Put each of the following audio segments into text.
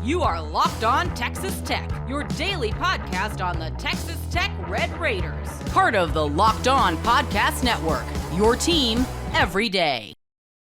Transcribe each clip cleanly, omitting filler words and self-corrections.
You are Locked On Texas Tech, your daily podcast on the Texas Tech Red Raiders. Part of the Locked On Podcast Network, your team every day.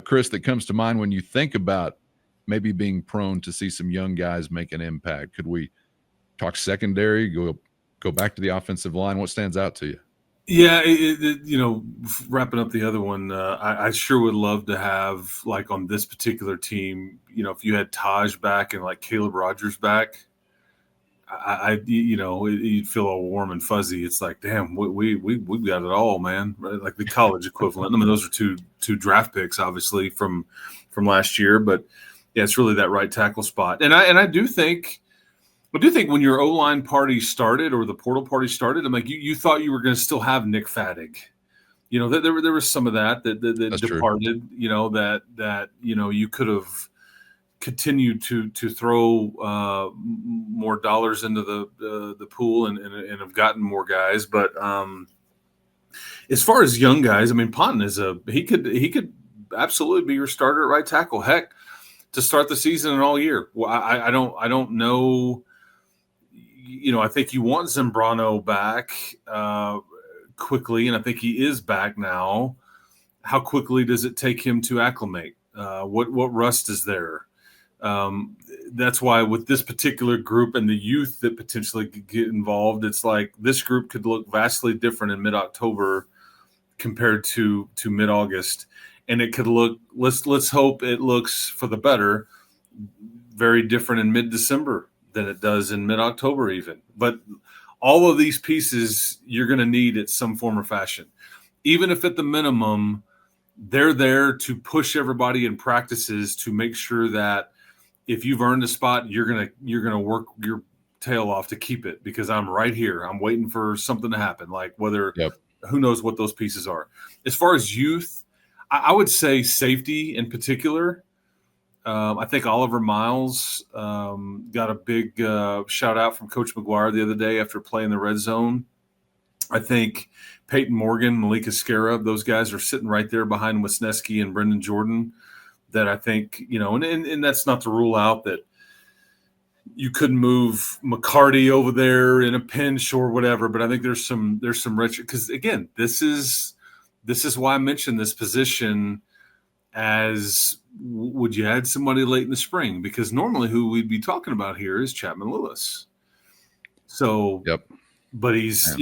Chris, that comes to mind when you think about maybe being prone to see some young guys make an impact? Could we talk secondary, go back to the offensive line? What stands out to you? Yeah, wrapping up the other one, I sure would love to have, like, on this particular team, if you had Taj back and like Caleb Rogers back, you'd feel all warm and fuzzy. It's like, damn, we got it all, man. Right? Like the college equivalent. I mean, those are two draft picks, obviously from last year, but yeah, it's really that right tackle spot. And I do think when your O-line party started, or the portal party started, I'm like, you thought you were going to still have Nick Fattig. There was some of that departed. True. You could have continued to throw more dollars into the pool and have gotten more guys. But as far as young guys, I mean, Ponton he could absolutely be your starter at right tackle. Heck, to start the season and all year. Well, I don't know. I think you want Zambrano back quickly, and I think he is back now. How quickly does it take him to acclimate? What rust is there? That's why with this particular group and the youth that potentially could get involved, it's like this group could look vastly different in mid-October compared to mid-August, and it could look. Let's hope it looks for the better. Very different in mid-December than it does in mid-October even. But all of these pieces you're going to need at some form or fashion. Even if at the minimum they're there to push everybody in practices to make sure that if you've earned a spot, you're going to work your tail off to keep it, because I'm right here. I'm waiting for something to happen, like who knows what those pieces are. As far as youth, I would say safety in particular. I think Oliver Miles got a big shout out from Coach McGuire the other day after playing the red zone. I think Peyton Morgan, Malika Scarab, those guys are sitting right there behind Wisniewski and Brendan Jordan. That I think, and that's not to rule out that you couldn't move McCarty over there in a pinch or whatever. But I think there's some rich, because again, this is why I mentioned this position as, would you add somebody late in the spring? Because normally who we'd be talking about here is Chapman Lewis. So, yep. But he's,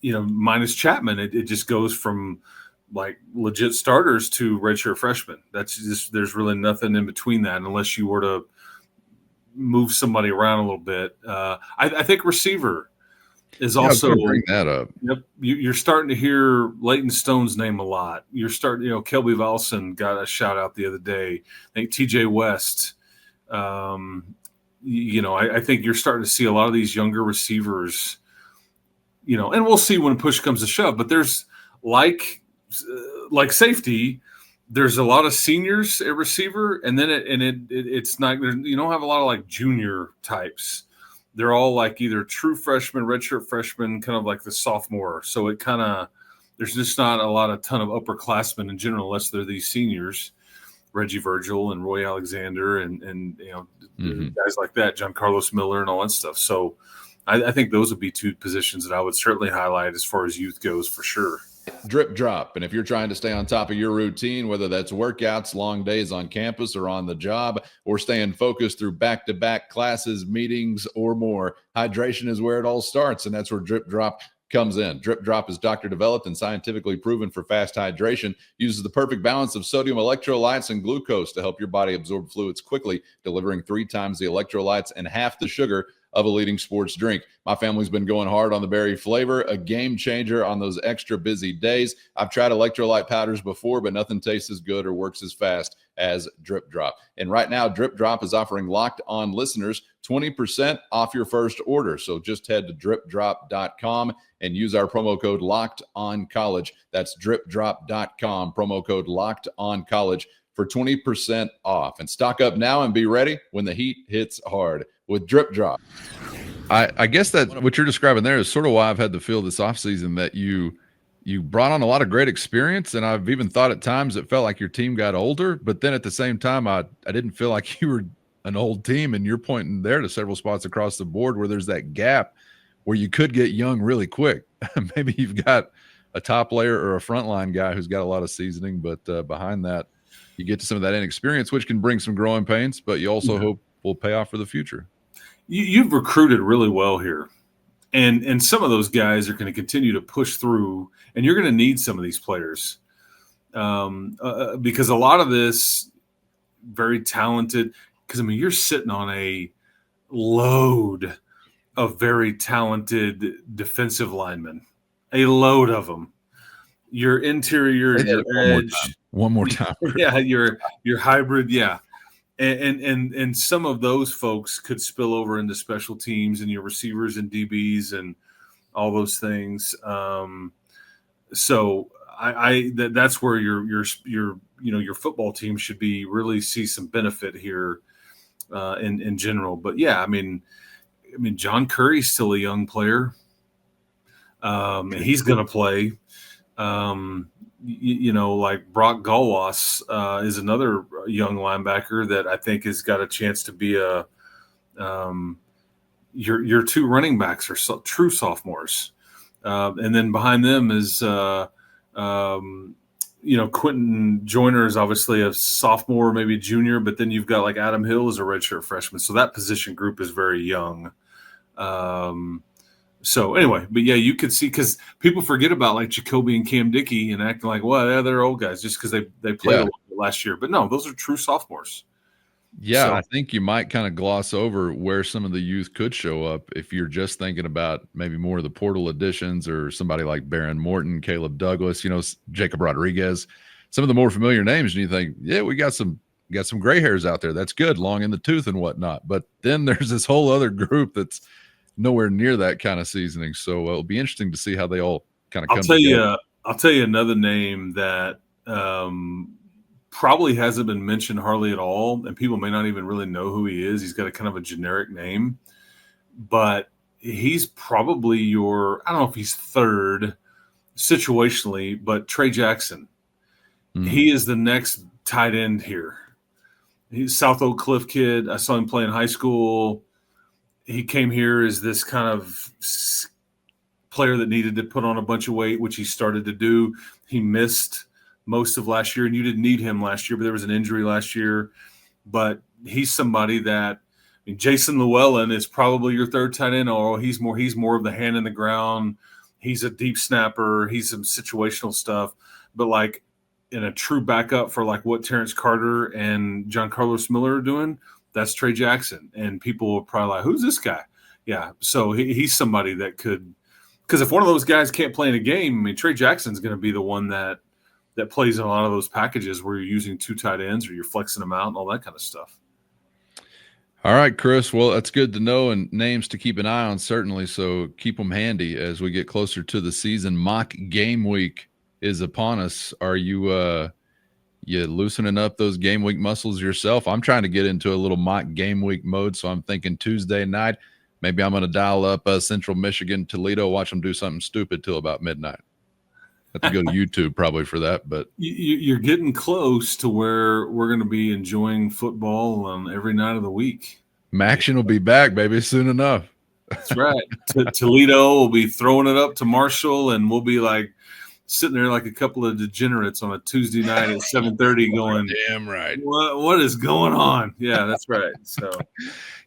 minus Chapman, it just goes from like legit starters to redshirt freshmen. That's just, there's really nothing in between that unless you were to move somebody around a little bit. I think receiver is also bring that up. Yep, you're starting to hear Leighton Stone's name a lot. You're starting, Kelby Valson got a shout out the other day. I think TJ West. I think you're starting to see a lot of these younger receivers. And we'll see when push comes to shove. But there's like safety. There's a lot of seniors at receiver, and then it's not. You don't have a lot of like junior types. They're all like either true freshmen, redshirt freshmen, kind of like the sophomore. So it kind of, there's just not a ton of upperclassmen in general, unless they're these seniors, Reggie Virgil and Roy Alexander and guys like that, John Carlos Miller and all that stuff. So I think those would be two positions that I would certainly highlight as far as youth goes for sure. Drip drop. And if you're trying to stay on top of your routine, whether that's workouts, long days on campus or on the job, or staying focused through back-to-back classes, meetings, or more, hydration is where it all starts. And that's where Drip Drop comes in. Drip Drop is doctor developed and scientifically proven for fast hydration, uses the perfect balance of sodium electrolytes and glucose to help your body absorb fluids quickly, delivering 3 times the electrolytes and half the sugar of a leading sports drink. My family's been going hard on the berry flavor, a game changer on those extra busy days. I've tried electrolyte powders before, but nothing tastes as good or works as fast as Drip Drop. And right now, Drip Drop is offering Locked On listeners 20% off your first order. So just head to dripdrop.com and use our promo code LOCKEDONCollege. That's dripdrop.com, promo code LOCKEDONCollege for 20% off. And stock up now and be ready when the heat hits hard with Drip Drop. I guess that what you're describing there is sort of why I've had the feel this offseason that you brought on a lot of great experience, and I've even thought at times it felt like your team got older, but then at the same time I didn't feel like you were an old team, and you're pointing there to several spots across the board where there's that gap where you could get young really quick. Maybe you've got a top layer or a frontline guy who's got a lot of seasoning, but behind that, you get to some of that inexperience, which can bring some growing pains, but you also hope will pay off for the future. You've recruited really well here. And some of those guys are going to continue to push through, and you're going to need some of these players because a lot of this very talented. Because I mean, you're sitting on a load of very talented defensive linemen, a load of them. Your interior, your edge. One more time. Yeah, your hybrid. Yeah. And some of those folks could spill over into special teams and your receivers and DBs and all those things. So that's where your football team should be really see some benefit here in general. But yeah, I mean John Curry's still a young player. And he's going to play. Like Brock Galwas is another young linebacker that I think has got a chance to be your two running backs are true sophomores. And then behind them is, Quentin Joyner is obviously a sophomore, maybe junior, but then you've got like Adam Hill as a redshirt freshman. So that position group is very young. So anyway, but yeah, you could see because people forget about like Jacoby and Cam Dickey and acting like, well, yeah, they're old guys just because they played a little bit last year. But no, those are true sophomores. Yeah, so I think you might kind of gloss over where some of the youth could show up if you're just thinking about maybe more of the portal additions or somebody like Baron Morton, Caleb Douglas, Jacob Rodriguez, some of the more familiar names. And you think, yeah, we got some gray hairs out there. That's good, long in the tooth and whatnot. But then there's this whole other group that's nowhere near that kind of seasoning. So it'll be interesting to see how they all kind of come together. I'll tell you another name that probably hasn't been mentioned hardly at all, and people may not even really know who he is. He's got a kind of a generic name, but he's probably I don't know if he's third situationally, but Trey Jackson. Mm-hmm. He is the next tight end here. He's South Oak Cliff kid. I saw him play in high school. He came here as this kind of player that needed to put on a bunch of weight, which he started to do. He missed most of last year, and you didn't need him last year, but there was an injury last year. But he's somebody that Jason Llewellyn is probably your third tight end, or he's more of the hand in the ground. He's a deep snapper. He's some situational stuff. But like in a true backup for like what Terrence Carter and John Carlos Miller are doing, that's Trey Jackson. And people will probably like, who's this guy? Yeah. So he's somebody that could, because if one of those guys can't play in a game, Trey Jackson's going to be the one that plays in a lot of those packages where you're using two tight ends or you're flexing them out and all that kind of stuff. All right, Chris. Well, that's good to know, and names to keep an eye on, certainly. So keep them handy as we get closer to the season. Mock game week is upon us. Are you loosening up those game week muscles yourself? I'm trying to get into a little mock game week mode, so I'm thinking Tuesday night, maybe I'm going to dial up Central Michigan, Toledo, watch them do something stupid till about midnight. I have to go to YouTube probably for that, but you're getting close to where we're going to be enjoying football on every night of the week. Maction will be back, baby, soon enough. That's right. Toledo will be throwing it up to Marshall, and we'll be like sitting there like a couple of degenerates on a Tuesday night at 7:30 going, damn right. What is going on? Yeah, that's right. So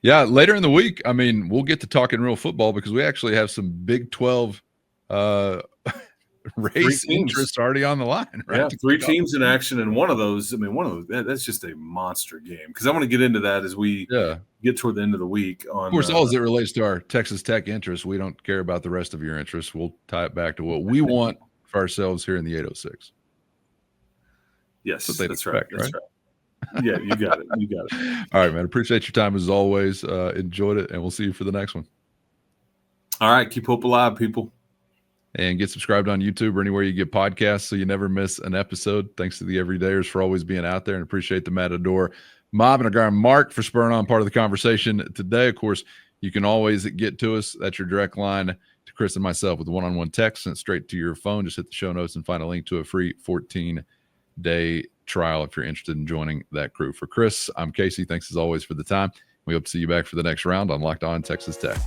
yeah, later in the week, we'll get to talking real football because we actually have some Big 12 race interest already on the line, right? Yeah, 3 teams in action, and one of those that's just a monster game because I want to get into that as we get toward the end of the week. Of course, all as it relates to our Texas Tech interests, we don't care about the rest of your interests. We'll tie it back to what we want for ourselves here in the 806. Yes, that's right. That's right. Yeah, you got it. All right, man. Appreciate your time as always. Enjoyed it, and we'll see you for the next one. All right, keep hope alive, people. And get subscribed on YouTube or anywhere you get podcasts so you never miss an episode. Thanks to the everydayers for always being out there, and appreciate the Matador Mob and our guy Mark for spurring on part of the conversation today. Of course, you can always get to us. That's your direct line to Chris and myself with one-on-one text sent straight to your phone. Just hit the show notes and find a link to a free 14-day trial if you're interested in joining that crew. For Chris, I'm Casey. Thanks as always for the time. We hope to see you back for the next round on Locked On Texas Tech.